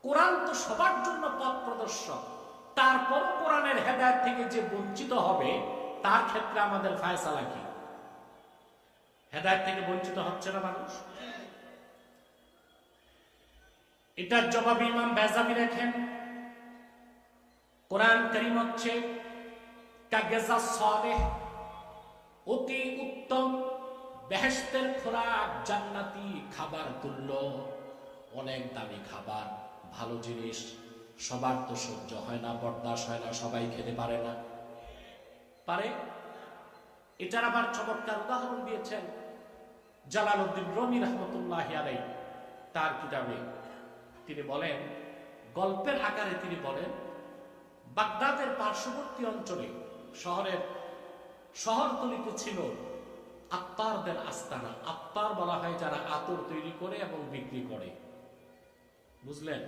কোরআন তো সবার জন্য পথ প্রদর্শক, তারপর কোরআনের হেদায়েত থেকে যে বঞ্চিত হবে তার ক্ষেত্রে আমাদের ফায়সালা কি? হেদায়েত থেকে বঞ্চিত হচ্ছে না মানুষ? এটার জবাবে ইমাম বেজাবি লেখেন, কোরআন কারীম হচ্ছে কাগজা সালেহ, অতি উত্তম বেহেশতের খোরাক, জান্নাতি খাবার তুল্য, অনেক দামি খাবার, ভালো জিনিস। সবার তো সহ্য হয় না, বরদাস্ত হয় না, সবাই খেতে পারে না। পারে? এটার আবার চমৎকার উদাহরণ দিয়েছেন জালালউদ্দিন রুমি রাহমাতুল্লাহি আলাইহি তার কিতাবে। তিনি বলেন, গল্পের আকারে তিনি বলেন, বাগদাদের পার্শ্ববর্তী অঞ্চলে শহরতলিতে ছিল আত্তারদের আস্তানা। আত্তার বলা হয় যারা আতর তৈরি করে এবং বিক্রি করে, বুঝলেন?